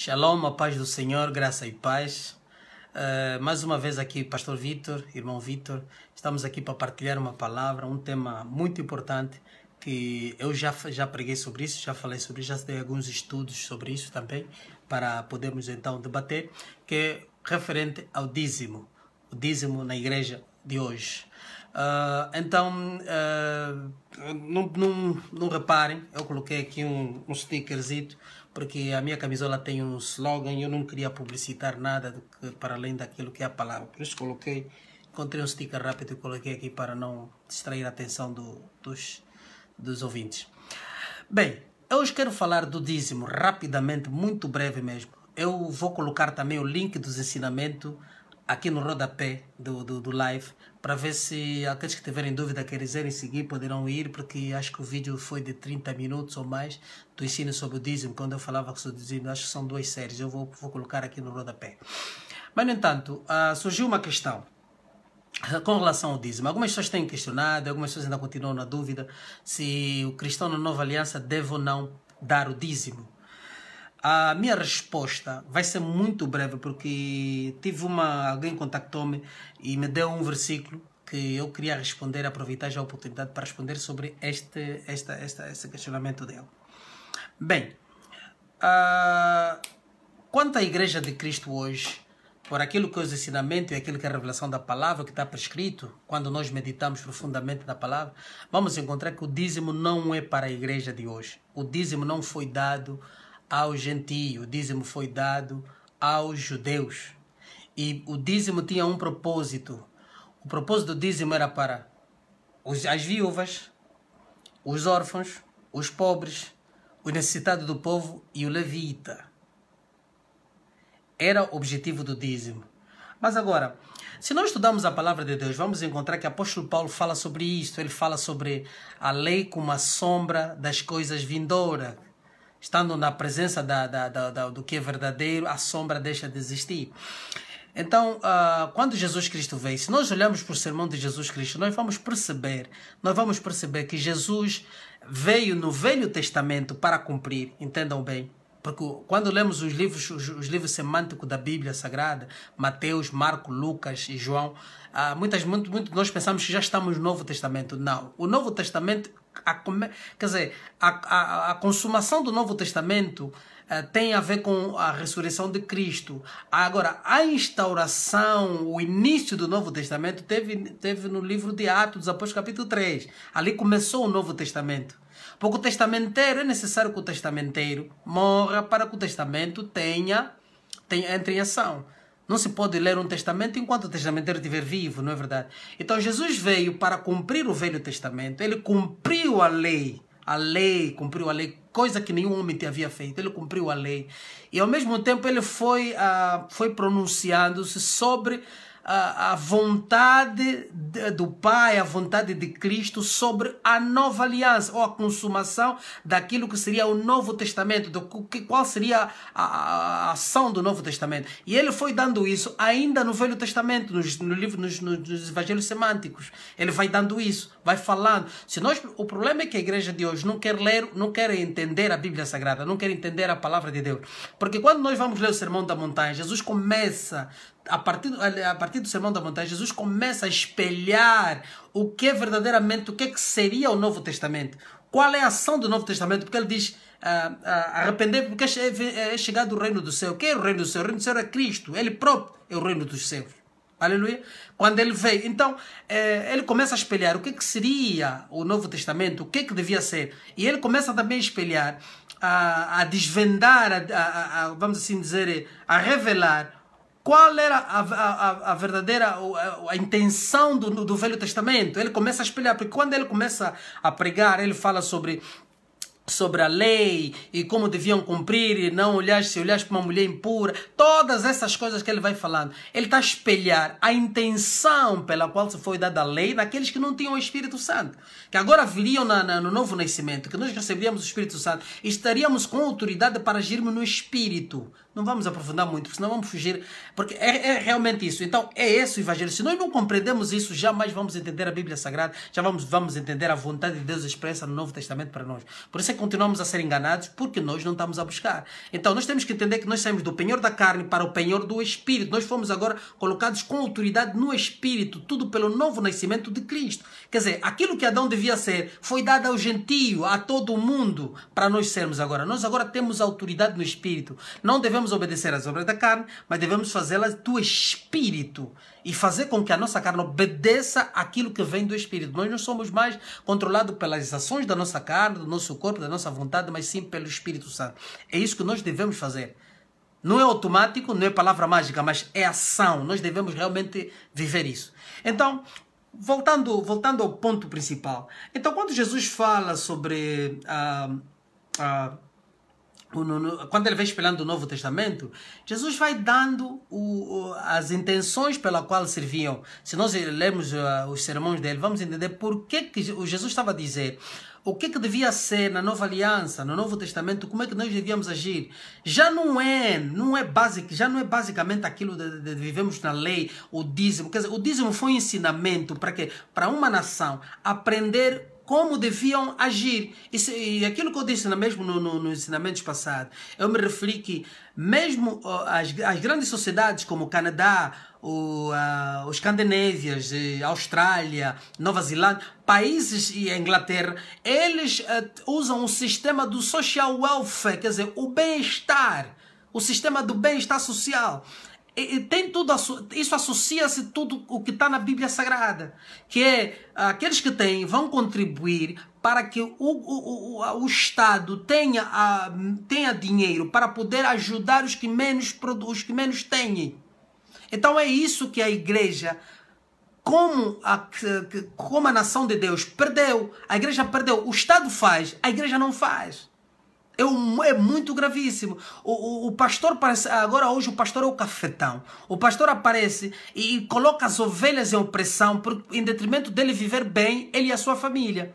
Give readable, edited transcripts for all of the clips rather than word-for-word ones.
Shalom, a paz do Senhor, graça e paz. Mais uma vez aqui, Pastor Vitor, irmão Vitor, estamos aqui para partilhar uma palavra, um tema muito importante que eu já preguei sobre isso, já falei sobre isso, já dei alguns estudos sobre isso também, para podermos então debater, que é referente ao dízimo, o dízimo na igreja de hoje. Não reparem, eu coloquei aqui um stickerzito, porque a minha camisola tem um slogan e eu não queria publicitar nada para além daquilo que é a palavra. Por isso encontrei um sticker rápido e coloquei aqui para não distrair a atenção dos ouvintes. Bem, eu hoje quero falar do dízimo rapidamente, muito breve mesmo. Eu vou colocar também o link dos ensinamentos aqui no rodapé do live, para ver se aqueles que tiverem dúvida, quiserem seguir, poderão ir, porque acho que o vídeo foi de 30 minutos ou mais, do ensino sobre o dízimo, quando eu falava sobre o dízimo, acho que são 2 séries, eu vou colocar aqui no rodapé. Mas, no entanto, surgiu uma questão com relação ao dízimo. Algumas pessoas têm questionado, algumas pessoas ainda continuam na dúvida se o cristão na nova aliança deve ou não dar o dízimo. A minha resposta vai ser muito breve, porque alguém contactou-me e me deu um versículo que eu queria responder, aproveitar já a oportunidade para responder sobre esse questionamento dele. Bem, quanto à Igreja de Cristo hoje, por aquilo que é os ensinamentos e aquilo que é a revelação da palavra, que está prescrito, quando nós meditamos profundamente na palavra, vamos encontrar que o dízimo não é para a Igreja de hoje. O dízimo não foi dado aos gentios, o dízimo foi dado aos judeus. E o dízimo tinha um propósito. O propósito do dízimo era para as viúvas, os órfãos, os pobres, o necessitado do povo e o levita. Era o objetivo do dízimo. Mas agora, se nós estudamos a palavra de Deus, vamos encontrar que o apóstolo Paulo fala sobre isto. Ele fala sobre a lei como a sombra das coisas vindouras. Estando na presença do que é verdadeiro, a sombra deixa de existir. Então, quando Jesus Cristo veio, se nós olharmos para o sermão de Jesus Cristo, nós vamos perceber que Jesus veio no Velho Testamento para cumprir, entendam bem. Porque quando lemos os livros semânticos da Bíblia Sagrada, Mateus, Marcos, Lucas e João, muito nós pensamos que já estamos no Novo Testamento. Não. O Novo Testamento, a consumação do Novo Testamento tem a ver com a ressurreição de Cristo. Agora, a instauração, o início do Novo Testamento teve no livro de Atos dos Apóstolos, capítulo 3. Ali começou o Novo Testamento. Porque o testamenteiro, é necessário que o testamenteiro morra para que o testamento entre em ação. Não se pode ler um testamento enquanto o testamenteiro estiver vivo, não é verdade? Então Jesus veio para cumprir o Velho Testamento. Ele cumpriu a lei. Cumpriu a lei, coisa que nenhum homem havia feito. Ele cumpriu a lei. E ao mesmo tempo ele foi pronunciando-se sobre a vontade do Pai, a vontade de Cristo sobre a nova aliança, ou a consumação daquilo que seria o Novo Testamento, qual seria a ação do Novo Testamento. E ele foi dando isso ainda no Velho Testamento, nos evangelhos semânticos. Ele vai dando isso, vai falando. O problema é que a igreja de hoje não quer ler, não quer entender a Bíblia Sagrada, não quer entender a palavra de Deus. Porque quando nós vamos ler o Sermão da Montanha, Jesus começa, a partir do Sermão da Montanha, Jesus começa a espelhar o que é verdadeiramente, o que seria o Novo Testamento. Qual é a ação do Novo Testamento? Porque ele diz, arrepender porque é chegado o reino do céu. O que é o reino do céu? O reino do céu é Cristo. Ele próprio é o reino dos céus. Aleluia. Quando ele veio, então, ele começa a espelhar o que seria o Novo Testamento, o que devia ser. E ele começa também a espelhar, a desvendar, vamos assim dizer, a revelar qual era a verdadeira a intenção do Velho Testamento. Ele começa a espelhar, porque quando ele começa a pregar, ele fala sobre a lei e como deviam cumprir e não olhar, se olhares para uma mulher impura, todas essas coisas que ele vai falando. Ele está a espelhar a intenção pela qual se foi dada a lei naqueles que não tinham o Espírito Santo, que agora viriam no novo nascimento, que nós receberíamos o Espírito Santo e estaríamos com autoridade para agirmos no Espírito. Não vamos aprofundar muito, porque senão vamos fugir, porque é realmente isso. Então é esse o Evangelho. Se nós não compreendemos isso, jamais vamos entender a Bíblia Sagrada, já vamos entender a vontade de Deus expressa no Novo Testamento para nós. Por isso é que continuamos a ser enganados porque nós não estamos a buscar. Então nós temos que entender que nós saímos do penhor da carne para o penhor do Espírito. Nós fomos agora colocados com autoridade no Espírito, tudo pelo novo nascimento de Cristo. Quer dizer, aquilo que Adão devia ser foi dado ao gentio, a todo mundo, para nós sermos agora. Nós agora temos autoridade no Espírito. Não devemos obedecer às obras da carne, mas devemos fazê-las do Espírito e fazer com que a nossa carne obedeça aquilo que vem do Espírito. Nós não somos mais controlados pelas ações da nossa carne, do nosso corpo, da nossa vontade, mas sim pelo Espírito Santo. É isso que nós devemos fazer. Não é automático, não é palavra mágica, mas é ação. Nós devemos realmente viver isso. Então, voltando ao ponto principal. Então, quando Jesus fala sobre quando ele vai espelhando o Novo Testamento, Jesus vai dando as intenções pela qual serviam. Se nós lermos os sermões dele, vamos entender por que o Jesus estava a dizer o que devia ser na Nova Aliança, no Novo Testamento, como é que nós devíamos agir. Já não é basicamente aquilo de vivemos na lei, o dízimo. Quer dizer, o dízimo foi um ensinamento para quê? Para uma nação aprender como deviam agir. E aquilo que eu disse mesmo nos ensinamentos passados, eu me referi que mesmo as grandes sociedades como o Canadá, os escandinavias, a Austrália, Nova Zelândia, países e a Inglaterra, eles usam o sistema do social welfare, quer dizer, o bem-estar, o sistema do bem-estar social. E tem tudo, isso associa-se tudo o que está na Bíblia Sagrada, que é aqueles que têm vão contribuir para que o Estado tenha dinheiro para poder ajudar os que menos têm. Então é isso que a igreja, como a nação de Deus, perdeu. A igreja perdeu. O Estado faz, a igreja não faz. É muito gravíssimo. O pastor parece, agora hoje o pastor é o cafetão. O pastor aparece e coloca as ovelhas em opressão em detrimento dele viver bem, ele e a sua família.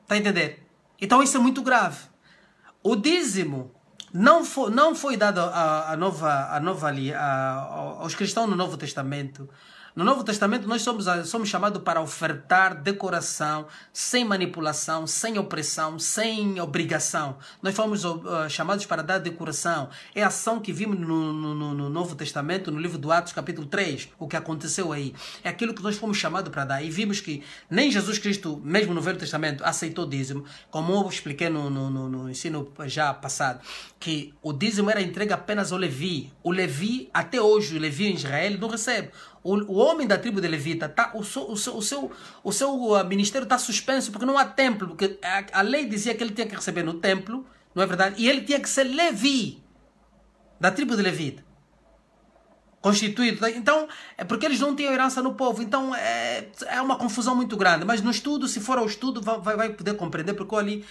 Está a entender? Então isso é muito grave. O dízimo não foi dado aos cristãos no Novo Testamento. No Novo Testamento nós somos chamados para ofertar de coração, sem manipulação, sem opressão, sem obrigação. Nós fomos chamados para dar de coração. É a ação que vimos no Novo Testamento, no livro do Atos, capítulo 3, o que aconteceu aí. É aquilo que nós fomos chamados para dar. E vimos que nem Jesus Cristo, mesmo no Velho Testamento, aceitou dízimo, como eu expliquei no ensino já passado, que o dízimo era entregue apenas ao Levi. O Levi, até hoje, o Levi em Israel não recebe. O homem da tribo de Levita, o seu ministério está suspenso porque não há templo, porque a lei dizia que ele tinha que receber no templo, não é verdade? E ele tinha que ser Levi, da tribo de Levita, constituído. Então, é porque eles não tinham herança no povo. Então, é uma confusão muito grande. Mas no estudo, se for ao estudo, vai poder compreender, porque ali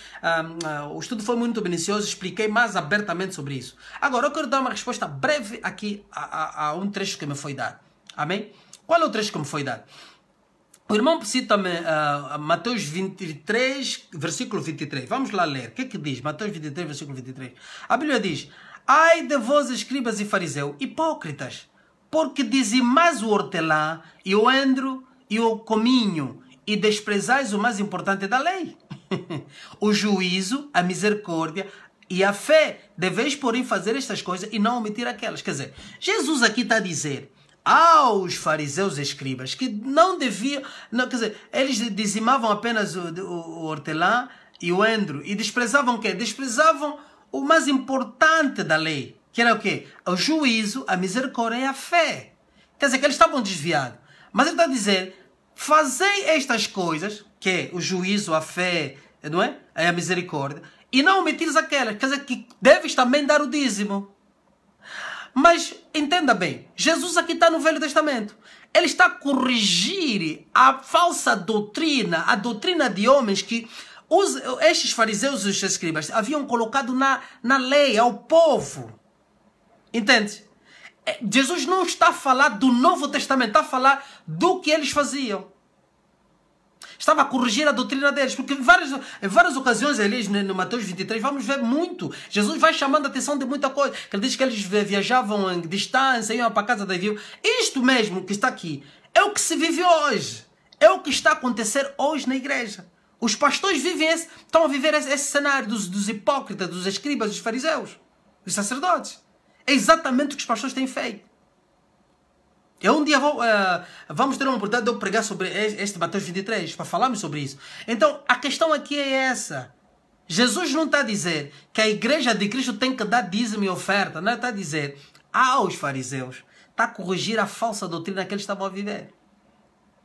o estudo foi muito beneficioso, expliquei mais abertamente sobre isso. Agora, eu quero dar uma resposta breve aqui a um trecho que me foi dado. Amém? Qual é o trecho que me foi dado? O irmão cita-me Mateus 23, versículo 23. Vamos lá ler. O que é que diz? Mateus 23, versículo 23. A Bíblia diz: ai de vós, escribas e fariseus, hipócritas, porque dizimais o hortelã e o endro e o cominho, e desprezais o mais importante da lei, o juízo, a misericórdia e a fé. Deveis, porém, fazer estas coisas e não omitir aquelas. Quer dizer, Jesus aqui está a dizer aos fariseus e escribas que não deviam, quer dizer, eles dizimavam apenas o hortelã e o endro e desprezavam o quê? Desprezavam o mais importante da lei, que era o quê? O juízo, a misericórdia e a fé. Quer dizer, que eles estavam desviados. Mas ele está a dizer, fazei estas coisas, que é o juízo, a fé, não é? A misericórdia, e não omitires aquelas. Quer dizer, que deves também dar o dízimo. Mas, entenda bem, Jesus aqui está no Velho Testamento. Ele está a corrigir a falsa doutrina, a doutrina de homens que estes fariseus e os escribas haviam colocado na lei, ao povo. Entende? Jesus não está a falar do Novo Testamento, está a falar do que eles faziam. Estava a corrigir a doutrina deles, porque em várias ocasiões ali no Mateus 23 vamos ver muito. Jesus vai chamando a atenção de muita coisa. Ele diz que eles viajavam em distância, iam para a casa da viúva. Isto mesmo que está aqui é o que se vive hoje. É o que está a acontecer hoje na igreja. Os pastores estão a viver esse cenário dos hipócritas, dos escribas, dos fariseus, dos sacerdotes. É exatamente o que os pastores têm feito. Eu um dia vamos ter uma oportunidade de eu pregar sobre este Mateus 23, para falarmos sobre isso. Então, a questão aqui é essa. Jesus não está a dizer que a igreja de Cristo tem que dar dízimo e oferta. Não está a dizer aos fariseus. Está a corrigir a falsa doutrina que eles estavam a viver.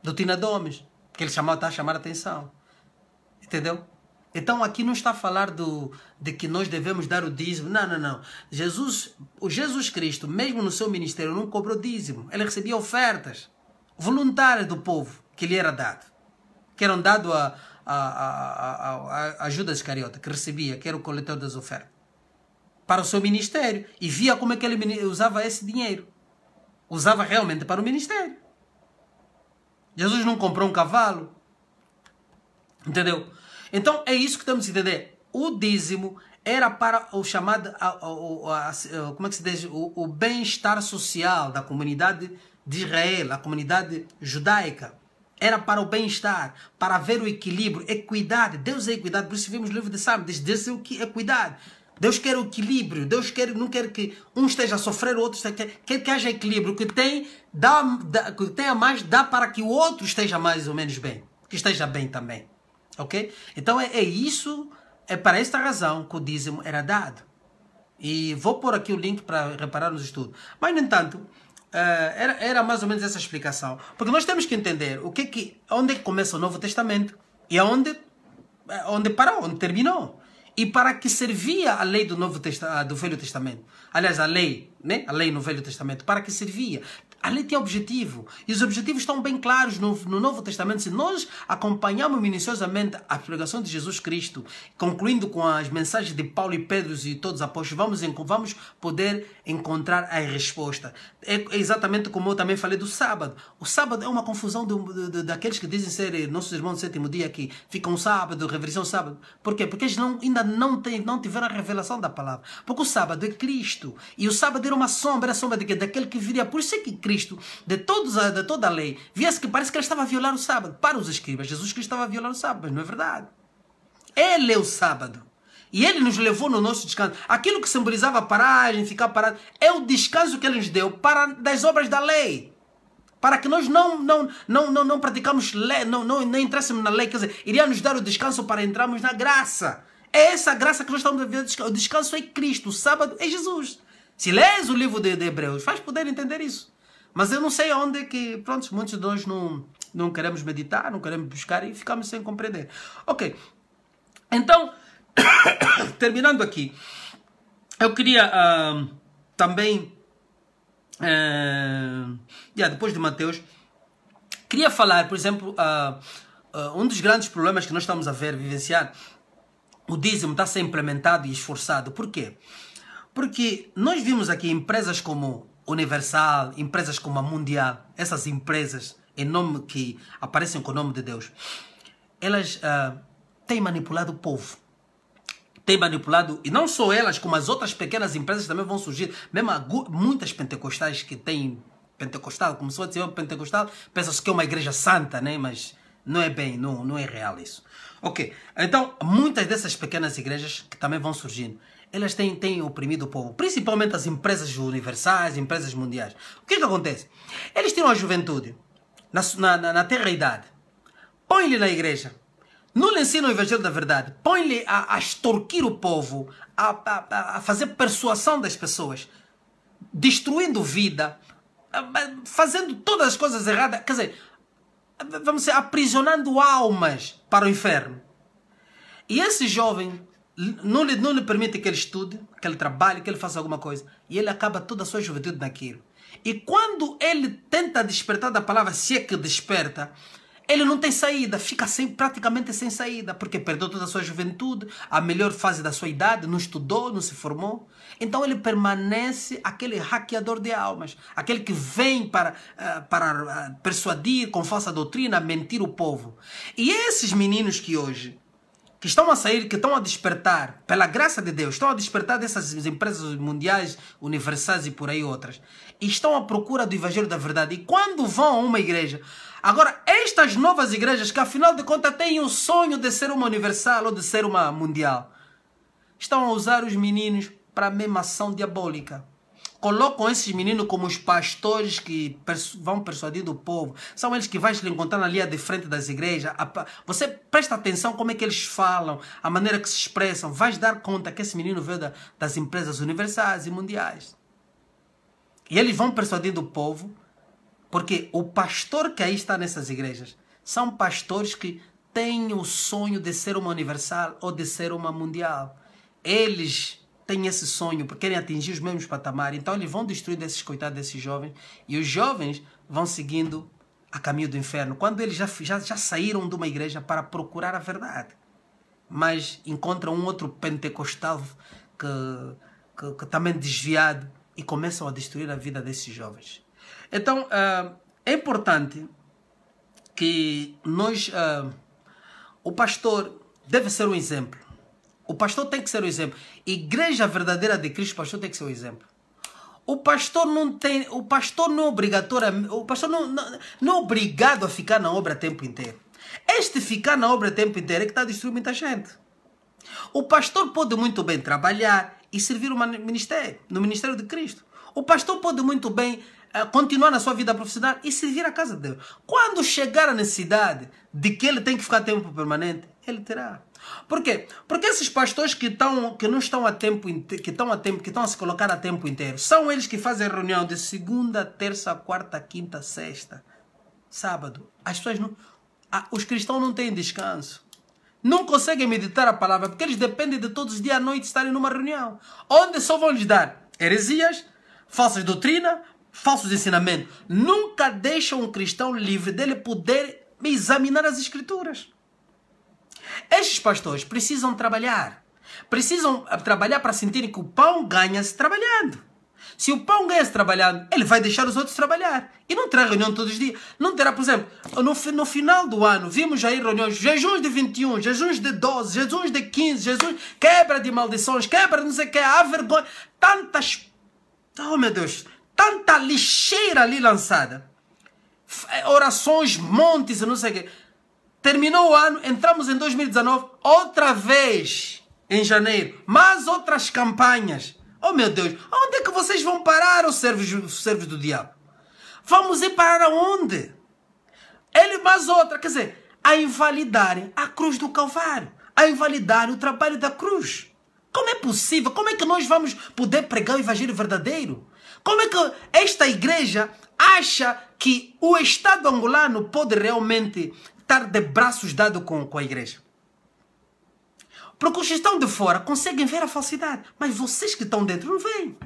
Doutrina de homens. Que ele está a chamar a atenção. Entendeu? Então aqui não está a falar de que nós devemos dar o dízimo. Não, não, não. O Jesus Cristo, mesmo no seu ministério, não cobrou dízimo. Ele recebia ofertas voluntárias do povo que lhe era dado. Que eram dados a Judas Iscariote, que recebia, que era o coletor das ofertas. Para o seu ministério. E via como é que ele usava esse dinheiro. Usava realmente para o ministério. Jesus não comprou um cavalo. Entendeu? Então é isso que temos que entender. O dízimo era para o chamado, como é que se diz? O bem-estar social da comunidade de Israel, a comunidade judaica. Era para o bem-estar, para haver o equilíbrio, equidade. Deus é equidade, por isso vimos no livro de Salmos, diz Deus é equidade. Deus quer o equilíbrio, Deus não quer que um esteja a sofrer, o outro quer que haja equilíbrio. O que tem a mais, dá para que o outro esteja mais ou menos bem, que esteja bem também. Ok? Então é isso, é para esta razão que o dízimo era dado. E vou pôr aqui o link para reparar nos estudos. Mas, no entanto, era mais ou menos essa explicação. Porque nós temos que entender onde é que começa o Novo Testamento e onde parou, onde terminou. E para que servia a lei do Velho Testamento. Aliás, a lei, né? A lei no Velho Testamento. Para que servia? A lei tem objetivo. E os objetivos estão bem claros no Novo Testamento. Se nós acompanharmos minuciosamente a pregação de Jesus Cristo, concluindo com as mensagens de Paulo e Pedro e todos os apóstolos, vamos poder encontrar a resposta. É exatamente como eu também falei do sábado. O sábado é uma confusão daqueles que dizem ser nossos irmãos do sétimo dia, que ficam sábado, reverenciam sábado. Por quê? Porque eles ainda não tiveram a revelação da palavra. Porque o sábado é Cristo. E o sábado era uma sombra, daquele que viria. Por isso é que Cristo, de toda a lei, via-se que parece que ele estava a violar o sábado. Para os escribas, Jesus Cristo estava a violar o sábado, mas não é verdade. Ele é o sábado. E ele nos levou no nosso descanso. Aquilo que simbolizava a paragem, ficar parado, é o descanso que ele nos deu das obras da lei. Para que nós não praticamos lei, não entrássemos na lei. Quer dizer, iria nos dar o descanso para entrarmos na graça. É essa graça que nós estamos a ver. O descanso é Cristo, o sábado é Jesus. Se lês o livro de Hebreus, faz poder entender isso. Mas eu não sei onde que, pronto, muitos de nós não queremos meditar, não queremos buscar e ficamos sem compreender. Ok, então, terminando aqui, eu queria também, depois de Mateus, queria falar, por exemplo, um dos grandes problemas que nós estamos a vivenciar, o dízimo está a ser implementado e esforçado. Por quê? Porque nós vimos aqui empresas como Universal, empresas como a Mundial, essas empresas que aparecem com o nome de Deus, elas têm manipulado o povo. Têm manipulado, e não só elas, como as outras pequenas empresas também vão surgir, mesmo muitas pentecostais que têm pentecostal, começou a dizer pentecostal, pensa-se que é uma igreja santa, né? Mas não é bem, não é real isso. Ok, então muitas dessas pequenas igrejas que também vão surgindo, elas têm oprimido o povo, principalmente as empresas empresas mundiais. O que acontece? Eles tiram a juventude na terra-idade, põem-lhe na igreja, não lhe ensinam o evangelho da verdade, põem-lhe a extorquir o povo, a fazer persuasão das pessoas, destruindo vida, fazendo todas as coisas erradas, quer dizer, vamos dizer, aprisionando almas para o inferno. E esse jovem não lhe permite que ele estude, que ele trabalhe, que ele faça alguma coisa. E ele acaba toda a sua juventude naquilo. E quando ele tenta despertar da palavra, se é que desperta, ele não tem saída, fica praticamente sem saída, porque perdeu toda a sua juventude, a melhor fase da sua idade, não estudou, não se formou. Então ele permanece aquele hackeador de almas, aquele que vem para persuadir com falsa doutrina, mentir o povo. E esses meninos que hoje que estão a sair, que estão a despertar, pela graça de Deus, estão a despertar dessas empresas mundiais, universais e por aí outras, e estão à procura do evangelho da verdade. E quando vão a uma igreja, agora, estas novas igrejas, que afinal de contas têm o sonho de ser uma universal ou de ser uma mundial, estão a usar os meninos para a mesma ação diabólica. Colocam esses meninos como os pastores que vão persuadindo o povo. São eles que vais lhe encontrar na linha de frente das igrejas. Você presta atenção como é que eles falam, a maneira que se expressam. Vais dar conta que esse menino veio das empresas universais e mundiais. E eles vão persuadindo o povo, porque o pastor que aí está nessas igrejas são pastores que têm o sonho de ser uma universal ou de ser uma mundial. Eles têm esse sonho, porque querem atingir os mesmos patamares. Então eles vão destruindo esses coitados desses jovens. E os jovens vão seguindo a caminho do inferno. Quando eles já saíram de uma igreja para procurar a verdade. Mas encontram um outro pentecostal que também desviado. E começam a destruir a vida desses jovens. Então é importante que nós... o pastor deve ser um exemplo. O pastor tem que ser o exemplo. Igreja verdadeira de Cristo, o pastor tem que ser o exemplo. O pastor não é obrigatório, o pastor não é obrigado a ficar na obra o tempo inteiro. Este ficar na obra o tempo inteiro é que está destruindo muita gente. O pastor pode muito bem trabalhar e servir no ministério de Cristo. O pastor pode muito bem continuar na sua vida profissional e servir a casa de Deus. Quando chegar a necessidade de que ele tem que ficar tempo permanente, ele terá. Por quê? Porque esses pastores que não estão a tempo, que estão a se colocar a tempo inteiro, são eles que fazem reunião de segunda, terça, quarta, quinta, sexta, sábado. Os cristãos não têm descanso. Não conseguem meditar a palavra, porque eles dependem de todos os dias à noite estarem numa reunião, onde só vão lhes dar heresias, falsas doutrinas, falsos ensinamentos. Nunca deixam um cristão livre dele poder examinar as escrituras. Estes pastores precisam trabalhar. Precisam trabalhar para sentirem que o pão ganha-se trabalhando. Se o pão ganha-se trabalhando, ele vai deixar os outros trabalhar. E não terá reunião todos os dias. Não terá, por exemplo, no final do ano, vimos aí reuniões, jejuns de 21, jejuns de 12, jejuns de 15, jejuns, quebra de maldições, quebra de não sei o que, há vergonha. Oh meu Deus, tanta lixeira ali lançada. Orações, montes, não sei o que. Terminou o ano, entramos em 2019, outra vez em janeiro, mais outras campanhas. Oh meu Deus, onde é que vocês vão parar, os servos do diabo? Vamos ir parar aonde? Ele mais outra, quer dizer, a invalidarem a cruz do Calvário, a invalidarem o trabalho da cruz. Como é possível? Como é que nós vamos poder pregar o evangelho verdadeiro? Como é que esta igreja acha que o Estado angolano pode realmente estar de braços dados com a igreja? Porque os que estão de fora conseguem ver a falsidade, mas vocês que estão dentro não veem.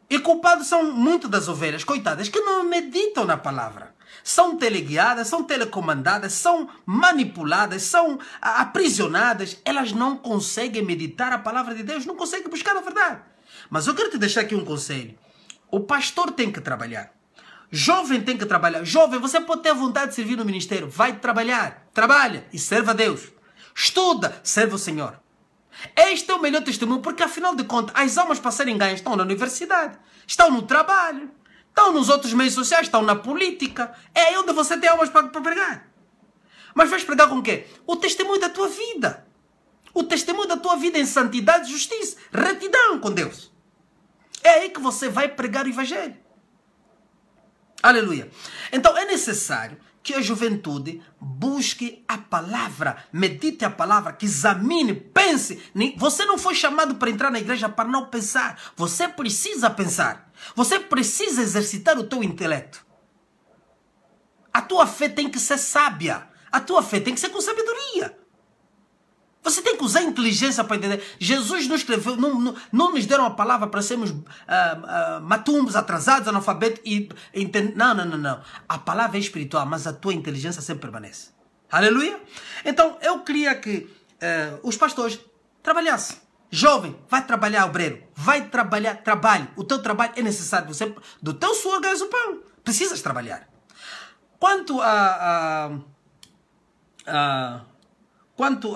E culpados são muitas das ovelhas, coitadas, que não meditam na palavra. São teleguiadas, são telecomandadas, são manipuladas, são aprisionadas. Elas não conseguem meditar a palavra de Deus, não conseguem buscar a verdade. Mas eu quero te deixar aqui um conselho. O pastor tem que trabalhar. Jovem tem que trabalhar. Jovem, você pode ter vontade de servir no ministério. Vai trabalhar. Trabalha e serve a Deus. Estuda, serve o Senhor. Este é o melhor testemunho, porque afinal de contas, as almas para serem ganhas estão na universidade, estão no trabalho, estão nos outros meios sociais, estão na política. É aí onde você tem almas para pregar. Mas vais pregar com o quê? O testemunho da tua vida. O testemunho da tua vida em santidade, justiça, retidão com Deus. É aí que você vai pregar o evangelho. Aleluia. Então é necessário que a juventude busque a palavra, medite a palavra, que examine, pense. Você não foi chamado para entrar na igreja para não pensar. Você precisa pensar. Você precisa exercitar o teu intelecto. A tua fé tem que ser sábia. A tua fé tem que ser com sabedoria. Você tem que usar inteligência para entender. Jesus não escreveu, não nos deram a palavra para sermos matumbos, atrasados, analfabetos e entender. Não. A palavra é espiritual, mas a tua inteligência sempre permanece. Aleluia? Então, eu queria que os pastores trabalhassem. Jovem, vai trabalhar, obreiro. Vai trabalhar, trabalhe. O teu trabalho é necessário. Você, do teu suor ganhas o pão. Precisas trabalhar. Quanto Quanto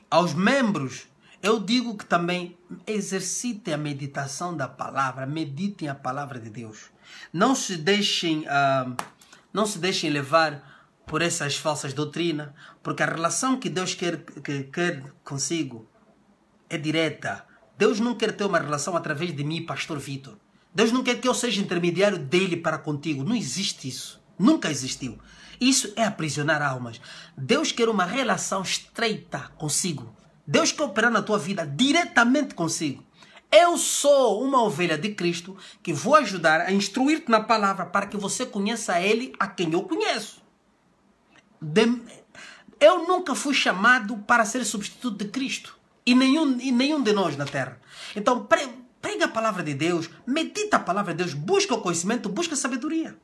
aos membros, eu digo que também exercitem a meditação da palavra, meditem a palavra de Deus. Não se deixem levar por essas falsas doutrinas, porque a relação que Deus quer consigo é direta. Deus não quer ter uma relação através de mim, Pastor Vitor. Deus não quer que eu seja intermediário dele para contigo. Não existe isso. Nunca existiu. Isso é aprisionar almas. Deus quer uma relação estreita consigo. Deus quer operar na tua vida diretamente consigo. Eu sou uma ovelha de Cristo que vou ajudar a instruir-te na palavra para que você conheça Ele a quem eu conheço. Eu nunca fui chamado para ser substituto de Cristo. E nenhum de nós na terra. Então, prega a palavra de Deus, medita a palavra de Deus, busca o conhecimento, busca a sabedoria.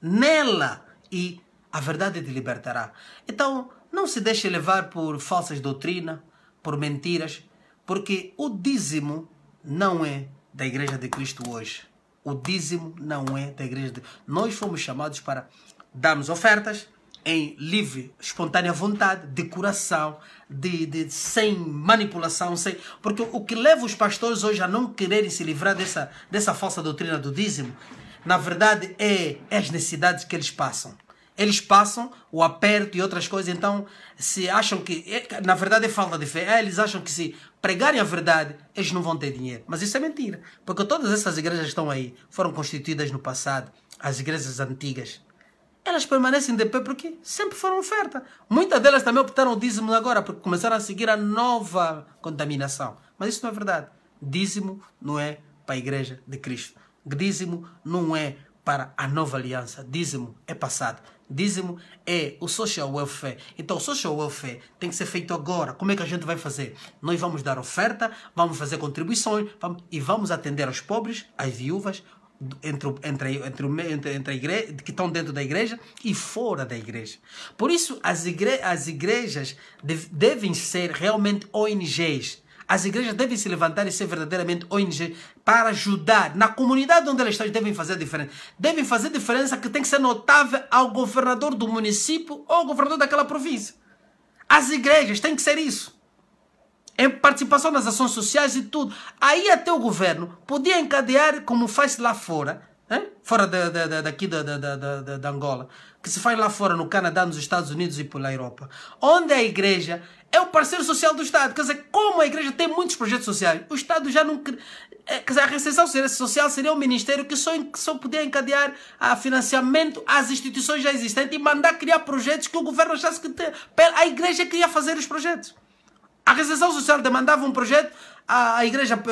Nela, e a verdade te libertará. Então, não se deixe levar por falsas doutrinas, por mentiras, porque o dízimo não é da Igreja de Cristo hoje. O dízimo não é da Igreja de Cristo. Nós fomos chamados para darmos ofertas em livre, espontânea vontade, de coração, sem manipulação, porque o que leva os pastores hoje a não quererem se livrar dessa falsa doutrina do dízimo, na verdade é as necessidades que eles passam. Eles passam o aperto e outras coisas, então se acham que, na verdade é falta de fé, eles acham que se pregarem a verdade, eles não vão ter dinheiro. Mas isso é mentira, porque todas essas igrejas que estão aí foram constituídas no passado, as igrejas antigas. Elas permanecem de pé porque sempre foram oferta. Muitas delas também optaram o dízimo agora, porque começaram a seguir a nova contaminação. Mas isso não é verdade. Dízimo não é para a Igreja de Cristo. Dízimo não é para a nova aliança. Dízimo é passado. Dízimo é o social welfare. Então o social welfare tem que ser feito agora. Como é que a gente vai fazer? Nós vamos dar oferta, vamos fazer contribuições e vamos atender aos pobres, às viúvas, entre a igreja, que estão dentro da igreja e fora da igreja. Por isso as igrejas devem ser realmente ONGs. As igrejas devem se levantar e ser verdadeiramente ONG para ajudar. Na comunidade onde elas estão, devem fazer a diferença. Devem fazer diferença que tem que ser notável ao governador do município ou ao governador daquela província. As igrejas têm que ser isso. Em participação nas ações sociais e tudo. Aí até o governo podia encadear como faz lá fora, fora daqui da Angola, que se faz lá fora no Canadá, nos Estados Unidos e pela Europa, onde a igreja é o parceiro social do Estado. Quer dizer, como a igreja tem muitos projetos sociais, o Estado já não... Quer dizer, a Receção Social seria um ministério que só podia encadear a financiamento às instituições já existentes e mandar criar projetos que o governo achasse que a igreja queria fazer os projetos. A Receção Social demandava um projeto, a igreja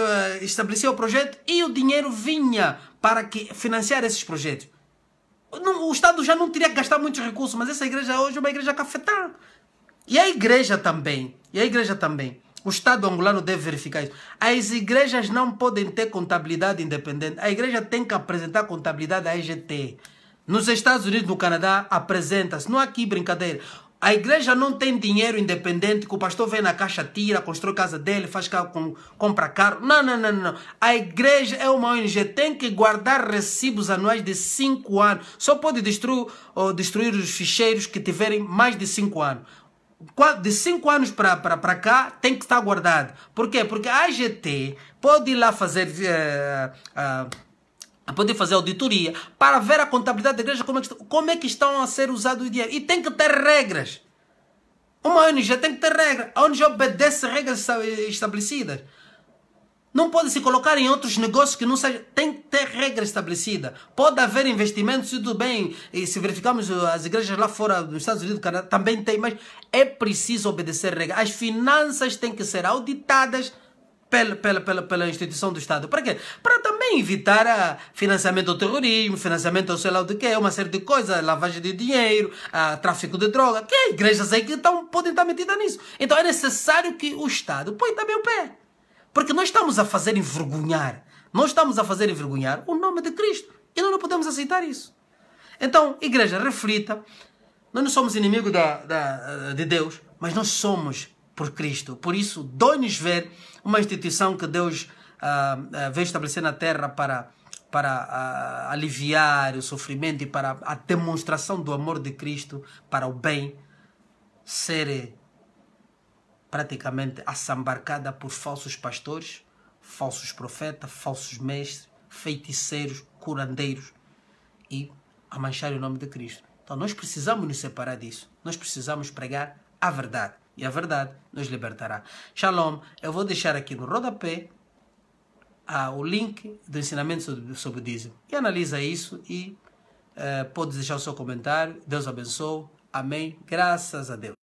estabelecia o projeto e o dinheiro vinha para financiar esses projetos. O Estado já não teria que gastar muitos recursos, mas essa igreja hoje é uma igreja cafetã. E a igreja também, o Estado angolano deve verificar isso. As igrejas não podem ter contabilidade independente. A igreja tem que apresentar contabilidade à EGT. Nos Estados Unidos, no Canadá, apresenta-se. Não há aqui brincadeira. A igreja não tem dinheiro independente que o pastor vem na caixa, tira, constrói casa dele, faz carro, compra carro. Não. A igreja é uma ONG, tem que guardar recibos anuais de 5 anos. Só pode destruir os ficheiros que tiverem mais de 5 anos. De 5 anos para cá tem que estar guardado. Por quê? Porque a AGT pode ir lá fazer... poder fazer auditoria para ver a contabilidade da igreja, como é que estão a ser usado o dinheiro. E tem que ter regras. Uma ONG tem que ter regras. A ONG obedece regras estabelecidas. Não pode se colocar em outros negócios que não sejam... Tem que ter regra estabelecida. Pode haver investimentos, tudo bem. E se verificarmos as igrejas lá fora, nos Estados Unidos, do Canadá, também tem. Mas é preciso obedecer regras. As finanças têm que ser auditadas pela instituição do Estado. Para quê? Para também evitar financiamento ao terrorismo, financiamento ao sei lá do que, uma série de coisas, lavagem de dinheiro, tráfico de droga, que as igrejas aí que podem estar metidas nisso. Então é necessário que o Estado põe também o pé. Porque nós estamos a fazer envergonhar. Nós estamos a fazer envergonhar o nome de Cristo. E nós não podemos aceitar isso. Então, igreja, reflita. Nós não somos inimigos de Deus, mas nós somos por Cristo. Por isso, dói-nos ver uma instituição que Deus veio estabelecer na terra para aliviar o sofrimento e para a demonstração do amor de Cristo para o bem ser praticamente assambarcada por falsos pastores, falsos profetas, falsos mestres, feiticeiros, curandeiros e a manchar o nome de Cristo. Então nós precisamos nos separar disso. Nós precisamos pregar a verdade. E a verdade nos libertará. Shalom. Eu vou deixar aqui no rodapé o link do ensinamento sobre o dízimo. E analisa isso e pode deixar o seu comentário. Deus abençoe. Amém. Graças a Deus.